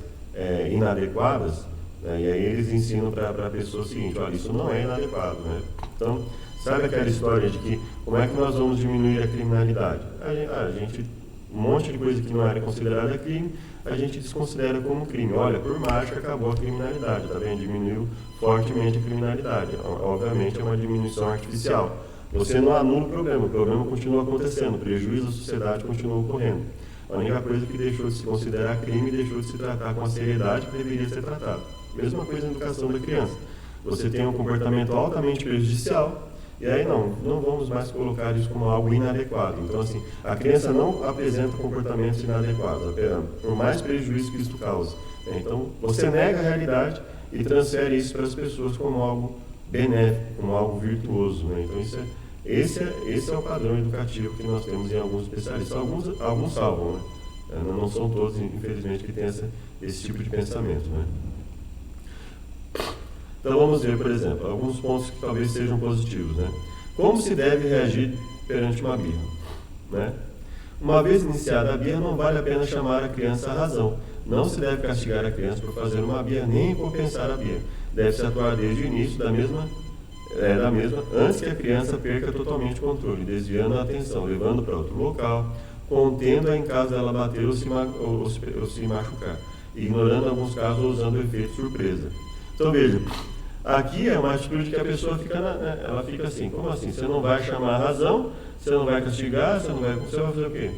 inadequadas, né? E aí eles ensinam para a pessoa o seguinte: olha, isso não é inadequado, né? Então, sabe aquela história de que como é que nós vamos diminuir a criminalidade? A gente um monte de coisa que não era considerada crime, a gente desconsidera como crime. Olha, por mágica acabou a criminalidade, tá vendo? Diminuiu fortemente a criminalidade. Obviamente é uma diminuição artificial. Você não anula o problema continua acontecendo, o prejuízo à sociedade continua ocorrendo. A única coisa que deixou de se considerar crime e deixou de se tratar com a seriedade que deveria ser tratado. Mesma coisa na educação da criança. Você tem um comportamento altamente prejudicial, E aí não vamos mais colocar isso como algo inadequado. Então, assim, a criança não apresenta comportamentos inadequados, por mais prejuízo que isso cause. Então, você nega a realidade e transfere isso para as pessoas como algo benéfico, como algo virtuoso. Né? Então, esse é o padrão educativo que nós temos em alguns especialistas. Alguns salvam, né? Não são todos, infelizmente, que têm esse tipo de pensamento. Né? Então vamos ver, por exemplo, alguns pontos que talvez sejam positivos. Né? Como se deve reagir perante uma birra? Né? Uma vez iniciada a birra, não vale a pena chamar a criança à razão. Não se deve castigar a criança por fazer uma birra, nem compensar a birra. Deve-se atuar desde o início da mesma, antes que a criança perca totalmente o controle, desviando a atenção, levando para outro local, contendo-a em caso dela bater ou se machucar, ignorando alguns casos ou usando o efeito surpresa. Então veja, aqui é uma atitude que a pessoa ela fica assim, como assim? Você não vai chamar a razão, você não vai castigar, você vai fazer o quê?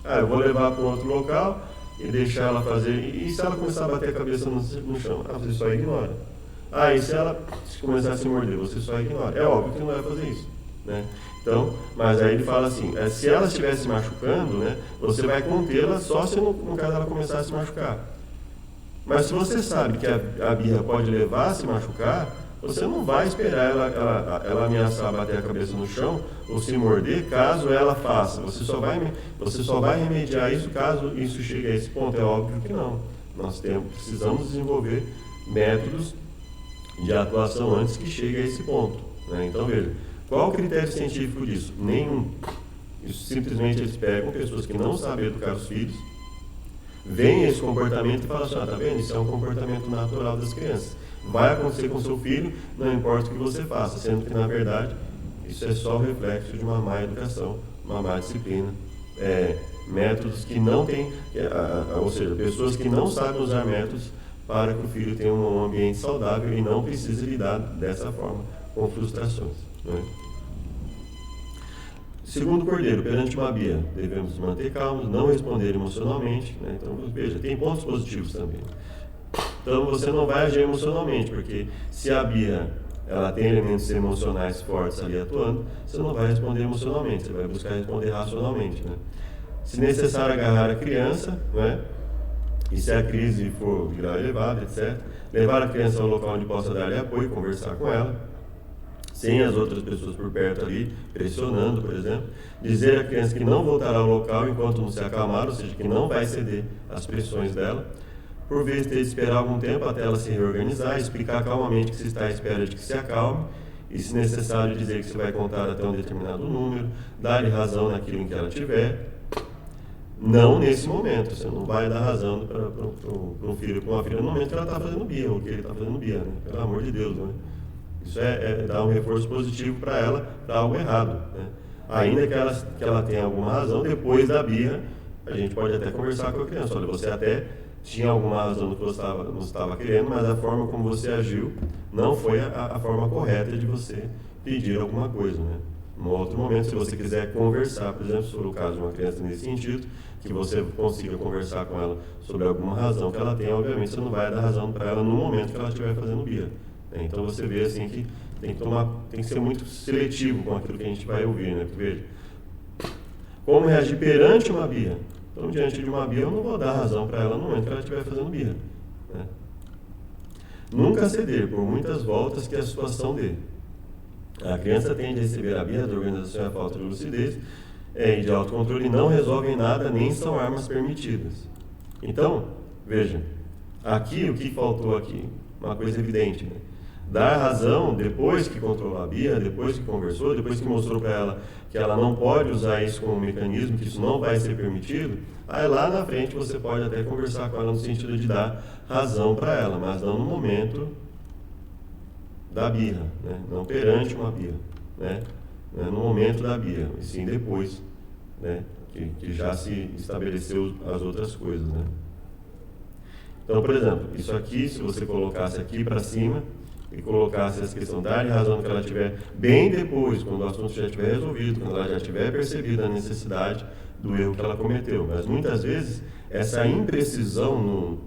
Eu vou levar para um outro local e deixar ela fazer, e se ela começar a bater a cabeça no chão? Você só ignora. E se ela começar a se morder, você só ignora. É óbvio que não vai fazer isso, né? Então, mas aí ele fala assim, se ela estiver se machucando, né, você vai contê-la só se no caso ela começar a se machucar. Mas se você sabe que a birra pode levar a se machucar, você não vai esperar ela ameaçar bater a cabeça no chão ou se morder caso ela faça. Você só vai remediar isso caso isso chegue a esse ponto. É óbvio que não. Nós precisamos desenvolver métodos de atuação antes que chegue a esse ponto. Né? Então veja, qual o critério científico disso? Nenhum. Isso simplesmente eles pegam pessoas que não sabem educar os filhos, veem esse comportamento e falam assim, tá vendo? Isso é um comportamento natural das crianças. Vai acontecer com seu filho, não importa o que você faça, sendo que, na verdade, isso é só o reflexo de uma má educação, uma má disciplina, métodos que não têm, ou seja, pessoas que não sabem usar métodos para que o filho tenha um ambiente saudável e não precise lidar dessa forma com frustrações. Né? Segundo Cordeiro, perante uma birra, devemos nos manter calmos, não responder emocionalmente. Né? Então, veja, tem pontos positivos também. Então, você não vai agir emocionalmente, porque se a birra ela tem elementos emocionais fortes ali atuando, você não vai responder emocionalmente, você vai buscar responder racionalmente. Né? Se necessário, agarrar a criança, né? E se a crise for de grau elevado, etc., levar a criança ao local onde possa dar-lhe apoio, conversar com ela, sem as outras pessoas por perto ali, pressionando, por exemplo. Dizer à criança que não voltará ao local enquanto não se acalmar, ou seja, que não vai ceder às pressões dela. Por vezes, ter de esperar algum tempo até ela se reorganizar, explicar calmamente que se está à espera de que se acalme, e se necessário dizer que se vai contar até um determinado número, dar-lhe razão naquilo em que ela tiver. Não nesse momento, você não vai dar razão para um filho, para uma filha no momento que ela está fazendo birra, ou que ele está fazendo birra, né? Pelo amor de Deus, né? Isso é dar um reforço positivo para ela, para algo errado, né? Ainda que ela tenha alguma razão, depois da birra, a gente pode até conversar com a criança. Olha, você até tinha alguma razão no que você estava querendo, mas a forma como você agiu não foi a forma correta de você pedir alguma coisa, né? Num outro momento, se você quiser conversar, por exemplo, sobre o caso de uma criança nesse sentido, que você consiga conversar com ela sobre alguma razão que ela tem, obviamente você não vai dar razão para ela no momento que ela estiver fazendo birra. Então você vê assim que tem que ser muito seletivo com aquilo que a gente vai ouvir, né? Porque, veja, como reagir perante uma birra? Então, diante de uma birra, eu não vou dar razão para ela no momento que ela estiver fazendo birra. Né? Nunca ceder por muitas voltas que a situação dê. A criança tende a receber a birra da organização e a falta de lucidez e de autocontrole não resolvem nada, nem são armas permitidas. Então, veja, aqui o que faltou aqui? Uma coisa evidente, né? Dar razão depois que controlou a birra, depois que conversou, depois que mostrou para ela que ela não pode usar isso como mecanismo, que isso não vai ser permitido, aí lá na frente você pode até conversar com ela no sentido de dar razão para ela, mas não no momento da birra, né? Não perante uma birra, né? No momento da birra, e sim depois, né? Que já se estabeleceu as outras coisas, né? Então, por exemplo, isso aqui, se você colocasse aqui para cima e colocasse essa questão, dar razão que ela tiver bem depois, quando o assunto já estiver resolvido, quando ela já tiver percebido a necessidade do erro que ela cometeu. Mas muitas vezes essa imprecisão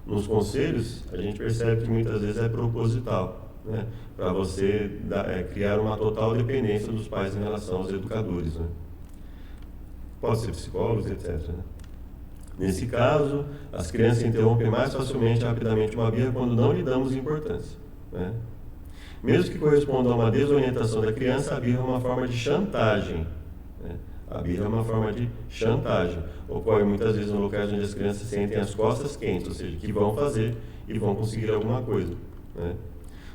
nos conselhos, a gente percebe que muitas vezes é proposital. né, para você criar uma total dependência dos pais em relação aos educadores, né? Pode ser psicólogos, etc. Né? Nesse caso, as crianças interrompem mais facilmente e rapidamente uma birra quando não lhe damos importância, né? Mesmo que corresponda a uma desorientação da criança, a birra é uma forma de chantagem, né? A birra é uma forma de chantagem. Ocorre muitas vezes em locais onde as crianças sentem as costas quentes, ou seja, que vão fazer e vão conseguir alguma coisa, né?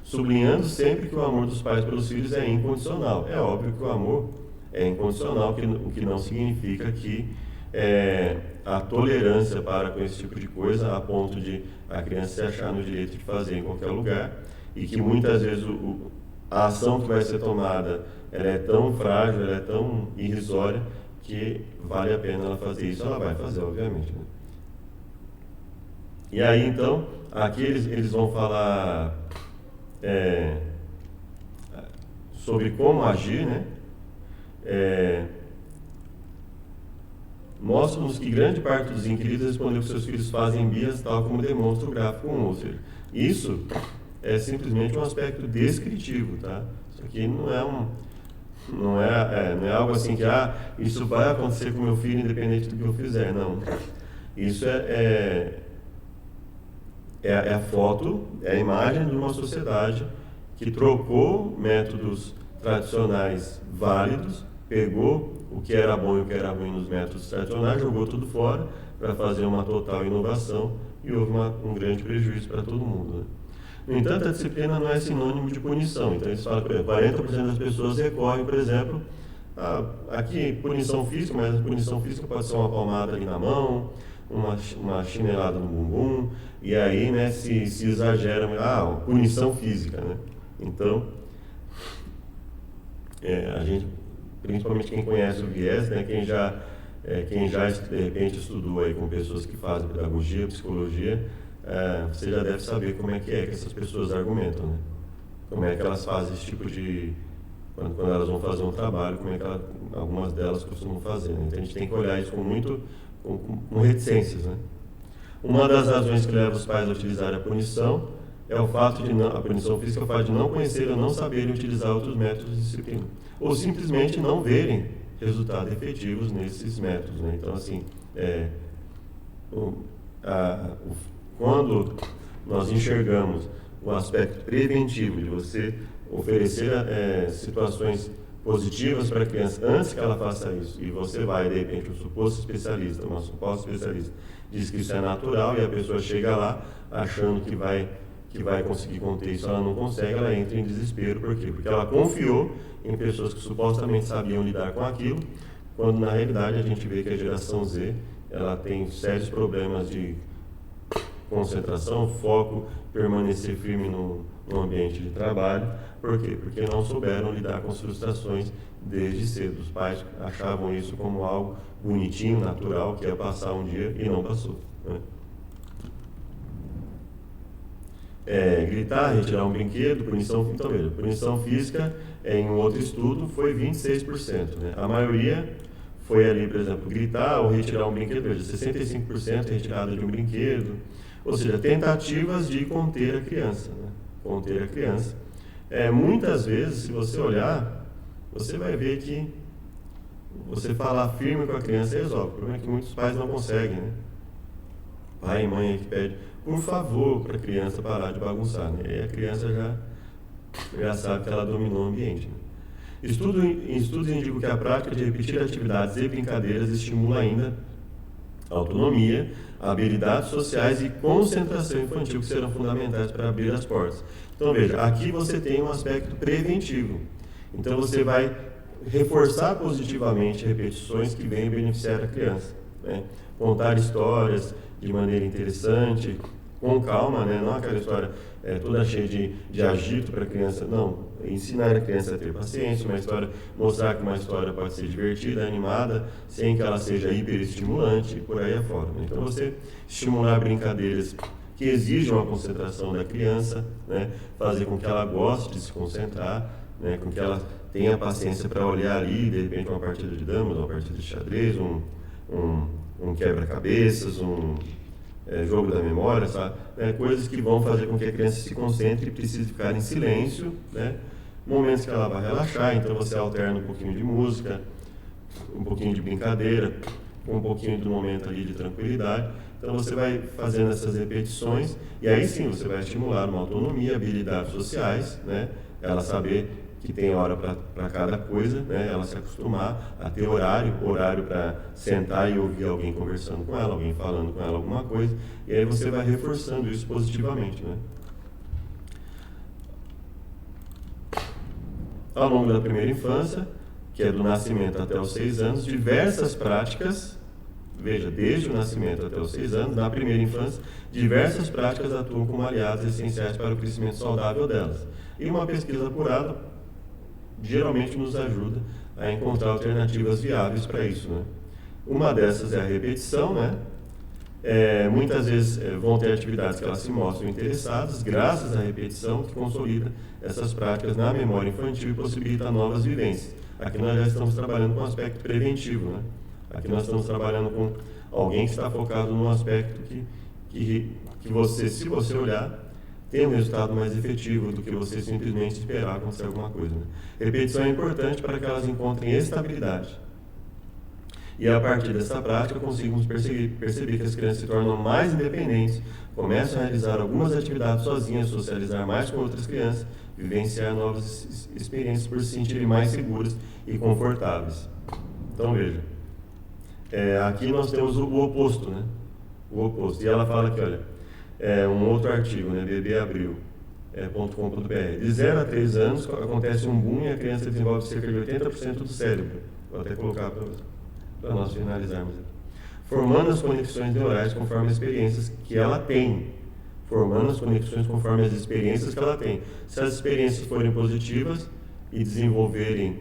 Sublinhando sempre que o amor dos pais pelos filhos é incondicional. É óbvio que o amor é incondicional, o que não significa que a tolerância para com esse tipo de coisa, a ponto de a criança se achar no direito de fazer em qualquer lugar, e que muitas vezes a ação que vai ser tomada ela é tão frágil, ela é tão irrisória, que vale a pena ela fazer isso. Ela vai fazer, obviamente, né? E aí, então, aqui eles vão falar sobre como agir, né? Mostra-nos que grande parte dos inquiridos respondeu que seus filhos fazem birras, tal como demonstra o gráfico 1, ou seja, isso é simplesmente um aspecto descritivo, tá? Isso aqui não é algo assim que isso vai acontecer com meu filho independente do que eu fizer, não. Isso é a foto, é a imagem de uma sociedade que trocou métodos tradicionais válidos, pegou o que era bom e o que era ruim nos métodos tradicionais, jogou tudo fora para fazer uma total inovação e houve um grande prejuízo para todo mundo, né? No entanto, a disciplina não é sinônimo de punição. Então, eles falam, por exemplo, 40% das pessoas recorrem, por exemplo, aqui punição física, mas a punição física pode ser uma palmada ali na mão, uma chinelada no bumbum, e aí, né, se exagera, punição física, né? Então, a gente, principalmente quem conhece o viés, né, quem já de repente estudou aí com pessoas que fazem pedagogia, psicologia, você já deve saber como é que essas pessoas argumentam, né? Como é que elas fazem esse tipo de... Quando elas vão fazer um trabalho, como é que algumas delas costumam fazer, né? Então a gente tem que olhar isso com reticências, né? Uma das razões que leva os pais a utilizar a punição é o fato a punição física é o fato de não conhecer ou não saberem utilizar outros métodos de disciplina, ou simplesmente não verem resultados efetivos nesses métodos, né? Então, assim, quando nós enxergamos o aspecto preventivo de você oferecer situações positivas para a criança antes que ela faça isso, e você vai, de repente, um suposto especialista diz que isso é natural, e a pessoa chega lá achando que vai conseguir conter isso, ela não consegue, ela entra em desespero. Por quê? Porque ela confiou em pessoas que supostamente sabiam lidar com aquilo, quando na realidade a gente vê que a geração Z ela tem sérios problemas de concentração, foco, permanecer firme no ambiente de trabalho. Por quê? Porque não souberam lidar com as frustrações desde cedo. Os pais achavam isso como algo bonitinho, natural, que ia passar um dia, e não passou, né? Gritar, retirar um brinquedo, punição... Então, veja, punição física, em um outro estudo, foi 26%, né? A maioria foi ali, por exemplo, gritar ou retirar um brinquedo, veja, 65% retirada de um brinquedo, ou seja, tentativas de conter a criança, né? Conter a criança. Muitas vezes, se você olhar, você vai ver que você falar firme com a criança resolve. O problema é que muitos pais não conseguem, né? Pai e mãe que pede, por favor, para a criança parar de bagunçar, né? E aí a criança já sabe que ela dominou o ambiente, né? Estudos indicam que a prática de repetir atividades e brincadeiras estimula ainda a autonomia, habilidades sociais e concentração infantil, que serão fundamentais para abrir as portas. Então, veja, aqui você tem um aspecto preventivo. Então, você vai reforçar positivamente repetições que venham beneficiar a criança, né? Contar histórias de maneira interessante, com calma, né? Não aquela história toda cheia de agito para a criança, não. Ensinar a criança a ter paciência, mostrar que uma história pode ser divertida, animada, sem que ela seja hiperestimulante e por aí afora, né? Então, você estimular brincadeiras que exijam a concentração da criança, né? Fazer com que ela goste de se concentrar, né? Com que ela tenha paciência para olhar ali, de repente, uma partida de damas, uma partida de xadrez, um quebra-cabeças, jogo da memória, sabe? Coisas que vão fazer com que a criança se concentre e precise ficar em silêncio, né? Momentos que ela vai relaxar, então você alterna um pouquinho de música, um pouquinho de brincadeira, um pouquinho do momento ali de tranquilidade. Então você vai fazendo essas repetições e aí sim você vai estimular uma autonomia, habilidades sociais, né? Ela saber que tem hora para cada coisa, né? Ela se acostumar a ter horário para sentar e ouvir alguém conversando com ela, alguém falando com ela alguma coisa, e aí você vai reforçando isso positivamente, né? Ao longo da primeira infância, que é do nascimento até os 6 anos, diversas práticas, veja, desde o nascimento até os 6 anos, na primeira infância, diversas práticas atuam como aliados essenciais para o crescimento saudável delas. E uma pesquisa apurada geralmente nos ajuda a encontrar alternativas viáveis para isso, né? Uma dessas é a repetição, né? Muitas vezes vão ter atividades que elas se mostram interessadas, graças à repetição, que consolida essas práticas na memória infantil e possibilita novas vivências. Aqui nós já estamos trabalhando com um aspecto preventivo, né? Aqui nós estamos trabalhando com alguém que está focado num aspecto que você, se você olhar, tem um resultado mais efetivo do que você simplesmente esperar acontecer alguma coisa, né? Repetição é importante para que elas encontrem estabilidade. E a partir dessa prática, conseguimos perceber que as crianças se tornam mais independentes, começam a realizar algumas atividades sozinhas, socializar mais com outras crianças, vivenciar novas experiências por se sentirem mais seguras e confortáveis. Então, veja, aqui nós temos o oposto, né? O oposto. E ela fala aqui, olha, um outro artigo, né? bebeabril.com.br. De 0 a 3 anos acontece um boom e a criança desenvolve cerca de 80% do cérebro. Vou até colocar para nós finalizarmos. Formando as conexões neurais conforme as experiências que ela tem. Formando as conexões conforme as experiências que ela tem. Se as experiências forem positivas e desenvolverem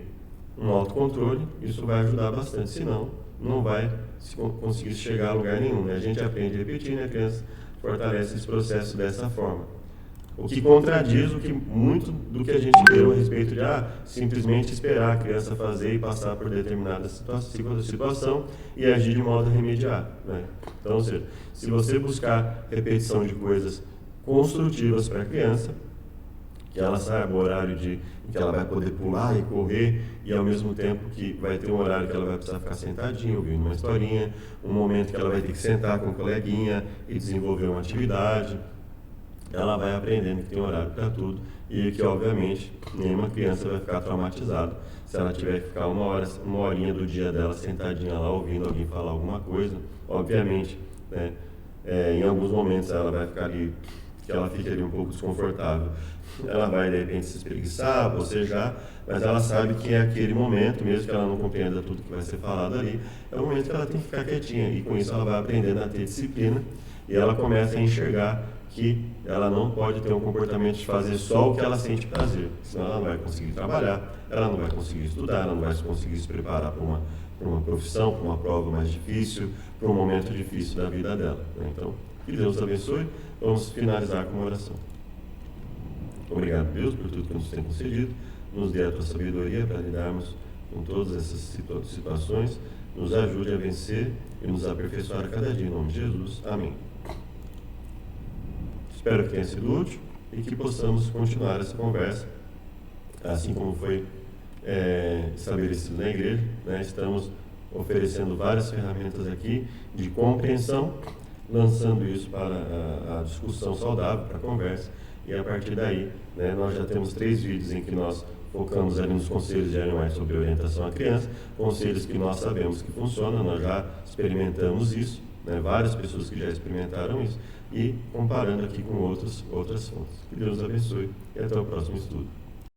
um autocontrole, isso vai ajudar bastante. Senão, não vai conseguir chegar a lugar nenhum, né? A gente aprende a repetir, né? A criança fortalece esse processo dessa forma. O que contradiz muito do que a gente leu a respeito de simplesmente esperar a criança fazer e passar por determinada situação e agir de modo a remediar, né? Então, ou seja, se você buscar repetição de coisas construtivas para a criança, que ela saiba o horário em que ela vai poder pular e correr, e ao mesmo tempo que vai ter um horário que ela vai precisar ficar sentadinha, ouvindo uma historinha, um momento que ela vai ter que sentar com um coleguinha e desenvolver uma atividade, ela vai aprendendo que tem horário para tudo e que, obviamente, nenhuma criança vai ficar traumatizada se ela tiver que ficar uma horinha do dia dela sentadinha lá ouvindo alguém falar alguma coisa. Obviamente, né, em alguns momentos ela vai ficar ali, que ela fica ali um pouco desconfortável. Ela vai, de repente, se espreguiçar, bocejar, mas ela sabe que é aquele momento, mesmo que ela não compreenda tudo que vai ser falado ali, é o momento que ela tem que ficar quietinha. E com isso ela vai aprendendo a ter disciplina e ela começa a enxergar que ela não pode ter um comportamento de fazer só o que ela sente prazer, senão ela não vai conseguir trabalhar, ela não vai conseguir estudar, ela não vai conseguir se preparar para uma profissão, para uma prova mais difícil, para um momento difícil da vida dela, né? Então, que Deus abençoe. Vamos finalizar com uma oração. Obrigado, Deus, por tudo que nos tem concedido, nos dê a tua sabedoria para lidarmos com todas essas situações, nos ajude a vencer e nos aperfeiçoar a cada dia, em nome de Jesus. Amém. Espero que tenha sido útil e que possamos continuar essa conversa, assim como foi estabelecido na igreja, né? Estamos oferecendo várias ferramentas aqui de compreensão, lançando isso para a discussão saudável, para a conversa, e a partir daí, né, nós já temos 3 vídeos em que nós focamos ali nos conselhos de animais sobre orientação à criança, conselhos que nós sabemos que funcionam, nós já experimentamos isso, né, várias pessoas que já experimentaram isso, e comparando aqui com outras fontes. Que Deus abençoe e até o próximo estudo.